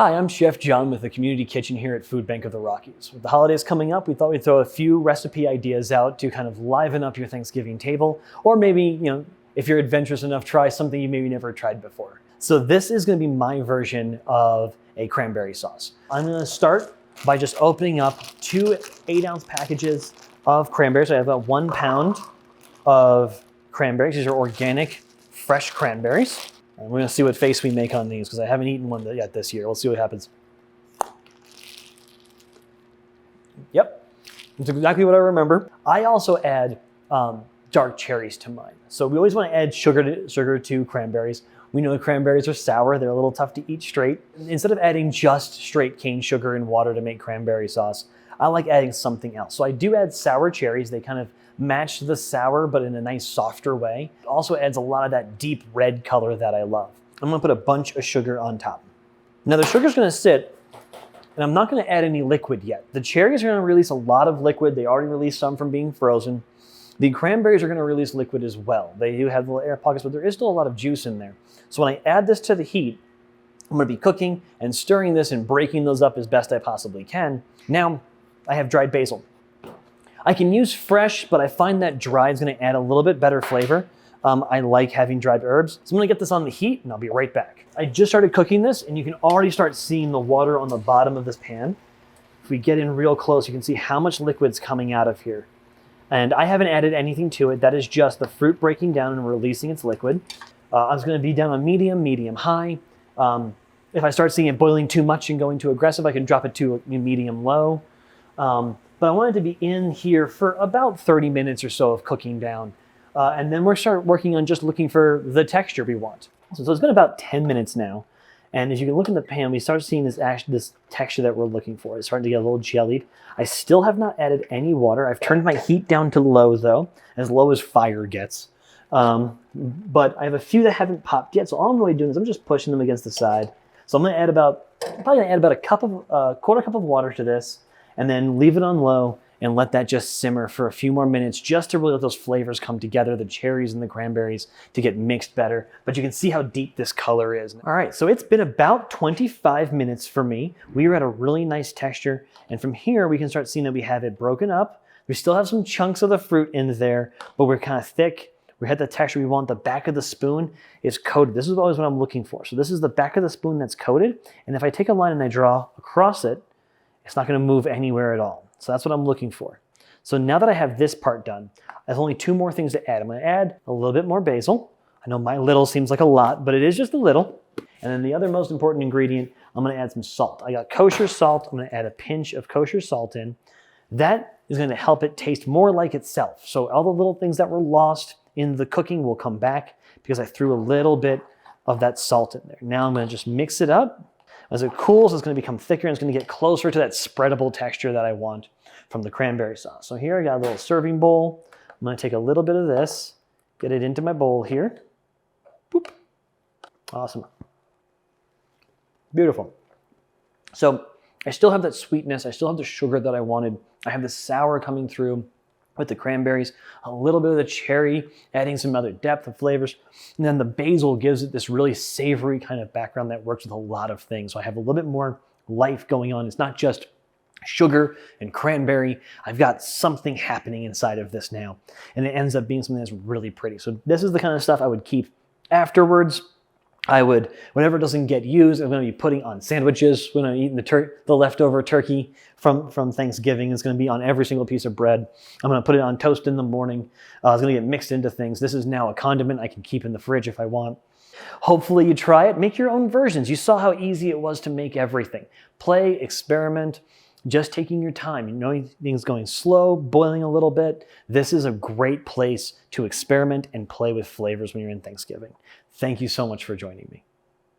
Hi, I'm Chef John with the Community Kitchen here at Food Bank of the Rockies. With the holidays coming up, we thought we'd throw a few recipe ideas out to kind of liven up your Thanksgiving table, or maybe, if you're adventurous enough, try something you maybe never tried before. So this is going to be my version of a cranberry sauce. I'm going to start by just opening up two 8-ounce packages of cranberries. I have about 1 pound of cranberries. These are organic, fresh cranberries. And we're going to see what face we make on these because I haven't eaten one yet this year. We'll see what happens. Yep, that's exactly what I remember. I also add dark cherries to mine. So we always want to add sugar to cranberries. We know the cranberries are sour. They're a little tough to eat straight. Instead of adding just straight cane sugar and water to make cranberry sauce, I like adding something else. So I do add sour cherries. They kind of match the sour, but in a nice softer way. It also adds a lot of that deep red color that I love. I'm gonna put a bunch of sugar on top. Now the sugar's gonna sit, and I'm not gonna add any liquid yet. The cherries are gonna release a lot of liquid. They already released some from being frozen. The cranberries are gonna release liquid as well. They do have little air pockets, but there is still a lot of juice in there. So when I add this to the heat, I'm gonna be cooking and stirring this and breaking those up as best I possibly can. Now, I have dried basil. I can use fresh, but I find that dried is gonna add a little bit better flavor. I like having dried herbs. So I'm gonna get this on the heat and I'll be right back. I just started cooking this and you can already start seeing the water on the bottom of this pan. If we get in real close, you can see how much liquid's coming out of here. And I haven't added anything to it. That is just the fruit breaking down and releasing its liquid. I was gonna be down on medium high. If I start seeing it boiling too much and going too aggressive, I can drop it to medium low. But I want it to be in here for about 30 minutes or so of cooking down. And then we'll start working on just looking for the texture we want. So it's been about 10 minutes now. And as you can look in the pan, we start seeing this texture that we're looking for. It's starting to get a little jellied. I still have not added any water. I've turned my heat down to low though, as low as fire gets. But I have a few that haven't popped yet. So all I'm really doing is I'm just pushing them against the side. So I'm probably gonna add about a quarter cup of water to this, and then leave it on low and let that just simmer for a few more minutes just to really let those flavors come together, the cherries and the cranberries to get mixed better. But you can see how deep this color is. All right, so it's been about 25 minutes for me. We are at a really nice texture. And from here, we can start seeing that we have it broken up. We still have some chunks of the fruit in there, but we're kind of thick. We had the texture we want. The back of the spoon is coated. This is always what I'm looking for. So this is the back of the spoon that's coated. And if I take a line and I draw across it, it's not gonna move anywhere at all. So that's what I'm looking for. So now that I have this part done, I have only 2 more things to add. I'm gonna add a little bit more basil. I know my little seems like a lot, but it is just a little. And then the other most important ingredient, I'm gonna add some salt. I got kosher salt. I'm gonna add a pinch of kosher salt in. That is gonna help it taste more like itself. So all the little things that were lost in the cooking will come back because I threw a little bit of that salt in there. Now I'm gonna just mix it up. As it cools, it's gonna become thicker and it's gonna get closer to that spreadable texture that I want from the cranberry sauce. So here I got a little serving bowl. I'm gonna take a little bit of this, get it into my bowl here. Boop. Awesome. Beautiful. So I still have that sweetness. I still have the sugar that I wanted. I have the sour coming through with the cranberries, a little bit of the cherry, adding some other depth of flavors. And then the basil gives it this really savory kind of background that works with a lot of things. So I have a little bit more life going on. It's not just sugar and cranberry. I've got something happening inside of this now. And it ends up being something that's really pretty. So this is the kind of stuff I would keep afterwards. I would, whenever it doesn't get used, I'm going to be putting on sandwiches when I'm eating the leftover turkey from Thanksgiving. It's going to be on every single piece of bread. I'm going to put it on toast in the morning. It's going to get mixed into things. This is now a condiment I can keep in the fridge if I want. Hopefully you try it. Make your own versions. You saw how easy it was to make everything. Play, experiment, just taking your time. You know, things going slow, boiling a little bit. This is a great place to experiment and play with flavors when you're in Thanksgiving. Thank you so much for joining me.